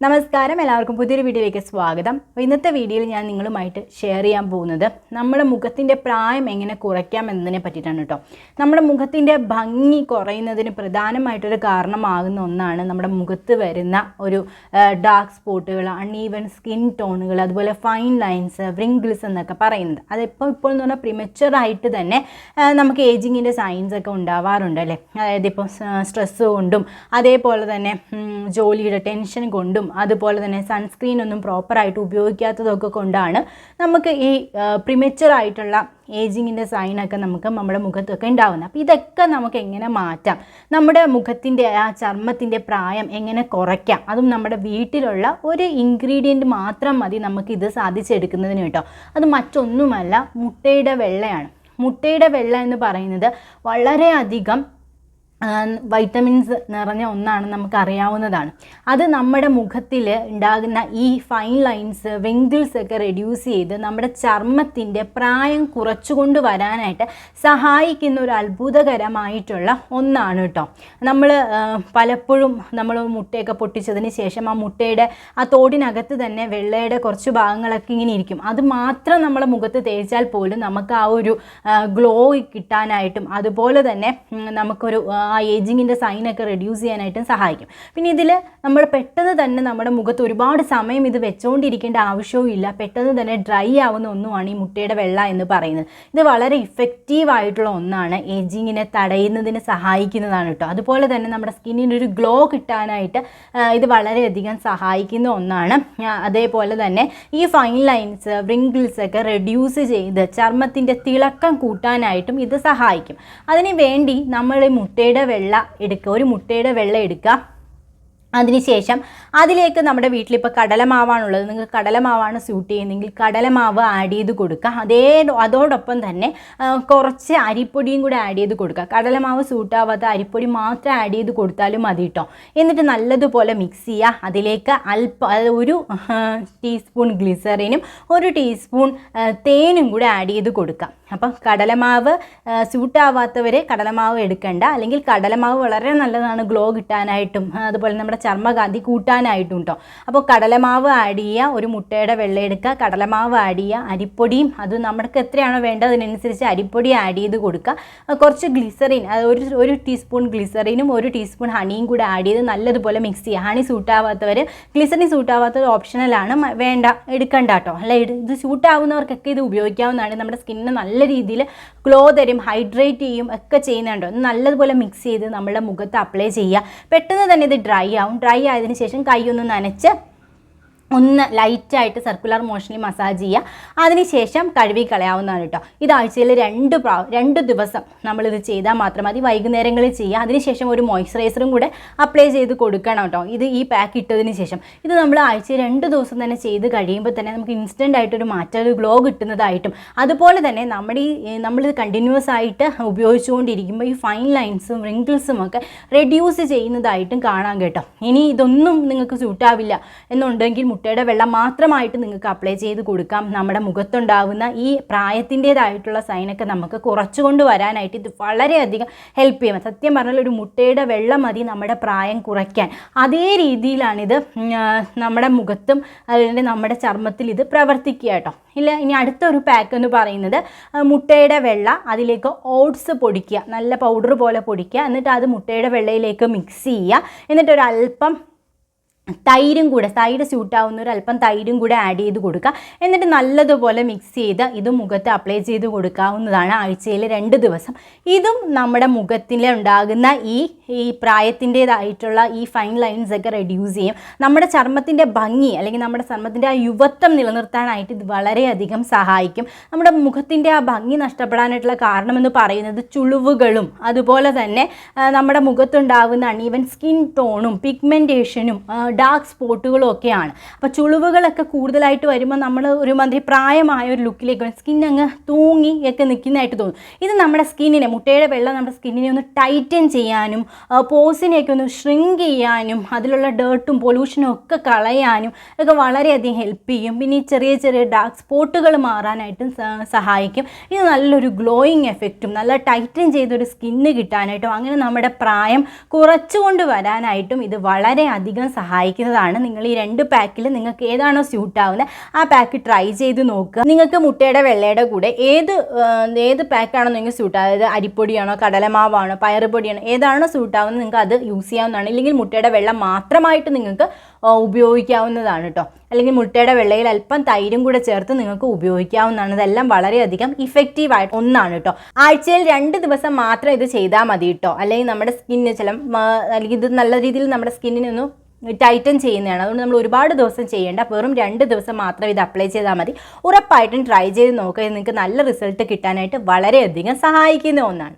നമസ്കാരം, എല്ലാവർക്കും പുതിയൊരു വീഡിയോയിലേക്ക് സ്വാഗതം. അപ്പോൾ ഇന്നത്തെ വീഡിയോയിൽ ഞാൻ നിങ്ങളുമായിട്ട് ഷെയർ ചെയ്യാൻ പോകുന്നത് നമ്മുടെ മുഖത്തിൻ്റെ പ്രായം എങ്ങനെ കുറയ്ക്കാം എന്നതിനെ പറ്റിയിട്ടാണ് കേട്ടോ. നമ്മുടെ മുഖത്തിൻ്റെ ഭംഗി കുറയുന്നതിന് പ്രധാനമായിട്ടൊരു കാരണമാകുന്ന ഒന്നാണ് നമ്മുടെ മുഖത്ത് വരുന്ന ഒരു ഡാർക്ക് സ്പോട്ടുകൾ, അൺഈവൻ സ്കിൻ ടോണുകൾ, അതുപോലെ ഫൈൻ ലൈൻസ്, വ്രിങ്കിൾസ് എന്നൊക്കെ പറയുന്നത്. അതിപ്പോൾ എന്ന് പറഞ്ഞാൽ പ്രിമച്വറായിട്ട് തന്നെ നമുക്ക് ഏജിങ്ങിൻ്റെ സൈൻസ് ഒക്കെ ഉണ്ടാവാറുണ്ട് അല്ലേ. അതായത് ഇപ്പോൾ സ്ട്രെസ്സ് കൊണ്ടും അതേപോലെ തന്നെ ജോലിയുടെ ടെൻഷൻ കൊണ്ടും അതുപോലെ തന്നെ സൺസ്ക്രീൻ ഒന്നും പ്രോപ്പറായിട്ട് ഉപയോഗിക്കാത്തതൊക്കെ കൊണ്ടാണ് നമുക്ക് ഈ പ്രിമച്വറായിട്ടുള്ള ഏജിങ്ങിൻ്റെ സൈനൊക്കെ നമുക്ക് നമ്മുടെ മുഖത്തൊക്കെ ഉണ്ടാകുന്നത്. അപ്പോൾ ഇതൊക്കെ നമുക്ക് എങ്ങനെ മാറ്റാം, നമ്മുടെ മുഖത്തിൻ്റെ ആ ചർമ്മത്തിൻ്റെ പ്രായം എങ്ങനെ കുറയ്ക്കാം, അതും നമ്മുടെ വീട്ടിലുള്ള ഒരു ഇൻഗ്രീഡിയൻറ്റ് മാത്രം മതി നമുക്കിത് സാധിച്ചെടുക്കുന്നതിന് കേട്ടോ. അത് മറ്റൊന്നുമല്ല, മുട്ടയുടെ വെള്ളയാണ്. മുട്ടയുടെ വെള്ള എന്ന് പറയുന്നത് വളരെയധികം വൈറ്റമിൻസ് നിറഞ്ഞ ഒന്നാണ്, നമുക്കറിയാവുന്നതാണ്. അത് നമ്മുടെ മുഖത്തിൽ ഉണ്ടാകുന്ന ഈ ഫൈൻ ലൈൻസ്, വിങ്കിൾസ് ഒക്കെ റെഡ്യൂസ് ചെയ്ത് നമ്മുടെ ചർമ്മത്തിൻ്റെ പ്രായം കുറച്ചുകൊണ്ട് വരാനായിട്ട് സഹായിക്കുന്ന ഒരു അത്ഭുതകരമായിട്ടുള്ള ഒന്നാണ് കേട്ടോ. നമ്മൾ പലപ്പോഴും നമ്മൾ മുട്ടയൊക്കെ പൊട്ടിച്ചതിന് ശേഷം ആ മുട്ടയുടെ ആ തോടിനകത്ത് തന്നെ വെള്ളയുടെ കുറച്ച് ഭാഗങ്ങളൊക്കെ ഇങ്ങനെ ഇരിക്കും. അത് മാത്രം നമ്മളെ മുഖത്ത് തേച്ചാൽ പോലും നമുക്ക് ആ ഒരു ഗ്ലോ കിട്ടാനായിട്ടും അതുപോലെ തന്നെ നമുക്കൊരു ആ ഏജിങ്ങിൻ്റെ സൈനൊക്കെ റെഡ്യൂസ് ചെയ്യാനായിട്ടും സഹായിക്കും. പിന്നെ ഇതിൽ നമ്മൾ പെട്ടെന്ന് തന്നെ നമ്മുടെ മുഖത്ത് ഒരുപാട് സമയം ഇത് വെച്ചുകൊണ്ടിരിക്കേണ്ട ആവശ്യവും ഇല്ല. പെട്ടെന്ന് തന്നെ ഡ്രൈ ആവുന്ന ഒന്നുമാണ് ഈ മുട്ടയുടെ വെള്ള എന്ന് പറയുന്നത്. ഇത് വളരെ ഇഫക്റ്റീവായിട്ടുള്ള ഒന്നാണ്, ഏജിങ്ങിനെ തടയുന്നതിന് സഹായിക്കുന്നതാണ് കേട്ടോ. അതുപോലെ തന്നെ നമ്മുടെ സ്കിന്നിനൊരു ഗ്ലോ കിട്ടാനായിട്ട് ഇത് വളരെയധികം സഹായിക്കുന്ന ഒന്നാണ്. അതേപോലെ തന്നെ ഈ ഫൈൻ ലൈൻസ്, വ്രിങ്കിൾസ് ഒക്കെ റെഡ്യൂസ് ചെയ്ത് ചർമ്മത്തിൻ്റെ തിളക്കം കൂട്ടാനായിട്ടും ഇത് സഹായിക്കും. അതിന് വേണ്ടി നമ്മൾ ഈ മുട്ടയുടെ വെള്ള എടുക്കുക, ഒരു മുട്ടയുടെ വെള്ള എടുക്കുക. അതിനുശേഷം അതിലേക്ക് നമ്മുടെ വീട്ടിലിപ്പോൾ കടലമാവാണുള്ളത്, നിങ്ങൾക്ക് കടലമാവാണ് സ്യൂട്ട് ചെയ്യുന്നതെങ്കിൽ കടലമാവ് ആഡ് ചെയ്ത് കൊടുക്കുക. അതോടൊപ്പം തന്നെ കുറച്ച് അരിപ്പൊടിയും കൂടെ ആഡ് ചെയ്ത് കൊടുക്കുക. കടലമാവ് സ്യൂട്ടാവാത്ത അരിപ്പൊടി മാത്രം ആഡ് ചെയ്ത് കൊടുത്താലും മതി കേട്ടോ. എന്നിട്ട് നല്ലതുപോലെ മിക്സ് ചെയ്യുക. അതിലേക്ക് ഒരു ടീസ്പൂൺ ഗ്ലിസറിനും ഒരു ടീസ്പൂൺ തേനും കൂടെ ആഡ് ചെയ്ത് കൊടുക്കുക. അപ്പം കടലമാവ് സ്യൂട്ടാവാത്തവർ കടലമാവ് എടുക്കണ്ട, അല്ലെങ്കിൽ കടലമാവ് വളരെ നല്ലതാണ് ഗ്ലോ കിട്ടാനായിട്ടും അതുപോലെ നമ്മുടെ ചർമ്മകാന്തി കൂട്ടാനായിട്ടും കേട്ടോ. അപ്പോൾ കടലമാവ് ആഡ് ചെയ്യുക, ഒരു മുട്ടയുടെ വെള്ള എടുക്കുക, കടലമാവ് ആഡ് ചെയ്യുക, അരിപ്പൊടിയും അത് നമുക്ക് എത്രയാണോ വേണ്ടത് അതിനനുസരിച്ച് അരിപ്പൊടി ആഡ് ചെയ്ത് കൊടുക്കുക. കുറച്ച് ഗ്ലിസറിൻ, ഒരു ടീസ്പൂൺ ഗ്ലിസറിനും ഒരു ടീസ്പൂൺ ഹണിയും കൂടെ ആഡ് ചെയ്ത് നല്ലതുപോലെ മിക്സ് ചെയ്യുക. ഹണി സൂട്ടാവാത്തവർ, ഗ്ലിസറിൻ സൂട്ടാവാത്തവർ ഓപ്ഷണലാണ്, വേണ്ട എടുക്കണ്ട കേട്ടോ. അല്ല, ഇത് സൂട്ടാവുന്നവർക്കൊക്കെ ഇത് ഉപയോഗിക്കാവുന്നതാണ്. നമ്മുടെ സ്കിന്നിന് നല്ല രീതിയിൽ ഗ്ലോ തരും, ഹൈഡ്രേറ്റ് ചെയ്യും ഒക്കെ ചെയ്യുന്നുണ്ടോ. നല്ലതുപോലെ മിക്സ് ചെയ്ത് നമ്മുടെ മുഖത്ത് അപ്ലൈ ചെയ്യുക. പെട്ടെന്ന് തന്നെ ഇത് ഡ്രൈ ആവും. ഡ്രൈ ആയതിനു ശേഷം കൈ ഒന്ന് നനച്ച് ഒന്ന് ലൈറ്റായിട്ട് സർക്കുലർ മോഷനിൽ മസാജ് ചെയ്യുക. അതിനുശേഷം കഴുകി കളയാവുന്നതാണ് കേട്ടോ. ഇത് ആഴ്ചയിൽ 2 ദിവസം നമ്മളിത് ചെയ്താൽ മാത്രം മതി. വൈകുന്നേരങ്ങളിൽ ചെയ്യുക. അതിനുശേഷം ഒരു മോയ്സ്ചറൈസറും കൂടെ അപ്ലൈ ചെയ്ത് കൊടുക്കണം കേട്ടോ. ഈ പാക്ക് ഇട്ടതിന് ശേഷം ഇത് നമ്മൾ ആഴ്ചയിൽ 2 ദിവസം തന്നെ ചെയ്ത് കഴിയുമ്പോൾ തന്നെ നമുക്ക് ഇൻസ്റ്റൻ്റ് ആയിട്ടൊരു മാറ്റം, ഒരു ഗ്ലോ കിട്ടുന്നതായിട്ടും അതുപോലെ തന്നെ നമ്മളിത് കണ്ടിന്യൂസ് ആയിട്ട് ഉപയോഗിച്ചുകൊണ്ടിരിക്കുമ്പോൾ ഈ ഫൈൻ ലൈൻസും റിങ്കിൾസും ഒക്കെ റെഡ്യൂസ് ചെയ്യുന്നതായിട്ടും കാണാൻ കേട്ടോ. ഇനി ഇതൊന്നും നിങ്ങൾക്ക് സ്യൂട്ടാവില്ല എന്നുണ്ടെങ്കിൽ മുട്ടയുടെ വെള്ളം മാത്രമായിട്ട് നിങ്ങൾക്ക് അപ്ലൈ ചെയ്ത് കൊടുക്കാം. നമ്മുടെ മുഖത്തുണ്ടാകുന്ന ഈ പ്രായത്തിൻ്റേതായിട്ടുള്ള സൈനൊക്കെ നമുക്ക് കുറച്ചുകൊണ്ട് വരാനായിട്ട് ഇത് വളരെയധികം ഹെൽപ്പ് ചെയ്യും. സത്യം പറഞ്ഞാൽ ഒരു മുട്ടയുടെ വെള്ളം മതി നമ്മുടെ പ്രായം കുറയ്ക്കാൻ. അതേ രീതിയിലാണിത് നമ്മുടെ മുഖത്തും അതുപോലെ നമ്മുടെ ചർമ്മത്തിൽ ഇത് പ്രവർത്തിക്കുക കേട്ടോ. ഇല്ല, ഇനി അടുത്തൊരു പാക്ക് എന്ന് പറയുന്നത് മുട്ടയുടെ വെള്ള, അതിലേക്ക് ഓട്സ് പൊടിക്കുക, നല്ല പൗഡർ പോലെ പൊടിക്കുക. എന്നിട്ട് അത് മുട്ടയുടെ വെള്ളയിലേക്ക് മിക്സ് ചെയ്യുക. എന്നിട്ട് ഒരല്പം തൈരും കൂടെ, സൈഡ് സ്യൂട്ടാവുന്ന ഒരു അല്പം തൈരും കൂടെ ആഡ് ചെയ്ത് കൊടുക്കുക. എന്നിട്ട് നല്ലതുപോലെ മിക്സ് ചെയ്ത് ഇത് മുഖത്ത് അപ്ലൈ ചെയ്ത് കൊടുക്കാവുന്നതാണ് ആഴ്ചയിൽ 2 ദിവസം. ഇതും നമ്മുടെ മുഖത്തിൽ ഉണ്ടാകുന്ന ഈ പ്രായത്തിൻ്റേതായിട്ടുള്ള ഈ ഫൈൻ ലൈൻസ് ഒക്കെ റെഡ്യൂസ് ചെയ്യും. നമ്മുടെ ചർമ്മത്തിൻ്റെ ഭംഗി അല്ലെങ്കിൽ നമ്മുടെ ചർമ്മത്തിൻ്റെ ആ യുവത്വം നിലനിർത്താനായിട്ട് ഇത് വളരെയധികം സഹായിക്കും. നമ്മുടെ മുഖത്തിൻ്റെ ആ ഭംഗി നഷ്ടപ്പെടാനായിട്ടുള്ള കാരണമെന്ന് പറയുന്നത് ചുളിവുകളും അതുപോലെ തന്നെ നമ്മുടെ മുഖത്തുണ്ടാകുന്ന അൺഈവൻ സ്കിൻ ടോണും പിഗ്മെൻറ്റേഷനും ഡാർക്ക് സ്പോട്ടുകളും ഒക്കെയാണ്. അപ്പോൾ ചുളിവുകളൊക്കെ കൂടുതലായിട്ട് വരുമ്പോൾ നമ്മൾ ഒരുമാതിരി പ്രായമായ ഒരു ലുക്കിലേക്ക് സ്കിൻ അങ്ങ് തൂങ്ങി ഒക്കെ നിൽക്കുന്നതായിട്ട് തോന്നും. ഇത് നമ്മുടെ സ്കിന്നിനെ, മുട്ടയുടെ വെള്ളം നമ്മുടെ സ്കിന്നിനെ ഒന്ന് ടൈറ്റൻ ചെയ്യാനും പോസിനെയൊക്കെ ഒന്ന് ഷ്രിങ്ക് ചെയ്യാനും അതിലുള്ള ഡേർട്ടും പൊല്യൂഷനും ഒക്കെ കളയാനും ഒക്കെ വളരെയധികം ഹെൽപ്പ് ചെയ്യും. പിന്നെ ഈ ചെറിയ ചെറിയ ഡാർക്ക് സ്പോട്ടുകൾ മാറാനായിട്ടും സഹായിക്കും. ഇത് നല്ലൊരു ഗ്ലോയിങ് എഫക്റ്റും നല്ല ടൈറ്റൻ ചെയ്തൊരു സ്കിന്ന് കിട്ടാനായിട്ടും അങ്ങനെ നമ്മുടെ പ്രായം കുറച്ചുകൊണ്ട് വരാനായിട്ടും ഇത് വളരെയധികം സഹായിക്കും. സഹായിക്കുന്നതാണ്. നിങ്ങൾ ഈ 2 പാക്കിൽ നിങ്ങൾക്ക് ഏതാണോ സ്യൂട്ട് ആവുന്നത് ആ പാക്ക് ട്രൈ ചെയ്ത് നോക്കുക. നിങ്ങൾക്ക് മുട്ടയുടെ വെള്ളയുടെ കൂടെ ഏത് പാക്കാണോ നിങ്ങൾക്ക് സ്യൂട്ട്, അതായത് അരിപ്പൊടിയാണോ കടലമാവാണോ പയറുപൊടിയാണോ ഏതാണോ സ്യൂട്ട് ആവുന്നത് നിങ്ങൾക്ക് അത് യൂസ് ചെയ്യാവുന്നതാണ്. ഇല്ലെങ്കിൽ മുട്ടയുടെ വെള്ളം മാത്രമായിട്ട് നിങ്ങൾക്ക് ഉപയോഗിക്കാവുന്നതാണ് കേട്ടോ. അല്ലെങ്കിൽ മുട്ടയുടെ വെള്ളയിൽ അല്പം തൈരും കൂടെ ചേർത്ത് നിങ്ങൾക്ക് ഉപയോഗിക്കാവുന്നതാണ്. ഇതെല്ലാം വളരെയധികം ഇഫക്റ്റീവായിട്ട് ഒന്നാണ് കേട്ടോ. ആഴ്ചയിൽ 2 ദിവസം മാത്രം ഇത് ചെയ്താൽ മതി കേട്ടോ. അല്ലെങ്കിൽ നമ്മുടെ സ്കിന്നിന് അല്ലെങ്കിൽ ഇത് നല്ല രീതിയിൽ നമ്മുടെ സ്കിന്നിനൊന്ന് ടൈറ്റൻ ചെയ്യുന്നതാണ്. അതുകൊണ്ട് നമ്മൾ ഒരുപാട് ദിവസം ചെയ്യേണ്ട, വെറും 2 ദിവസം മാത്രം ഇത് അപ്ലൈ ചെയ്താൽ മതി. ഉറപ്പായിട്ടും ട്രൈ ചെയ്ത് നോക്കുക. നിങ്ങൾക്ക് നല്ല റിസൾട്ട് കിട്ടാനായിട്ട് വളരെയധികം സഹായിക്കുന്ന ഒന്നാണ്.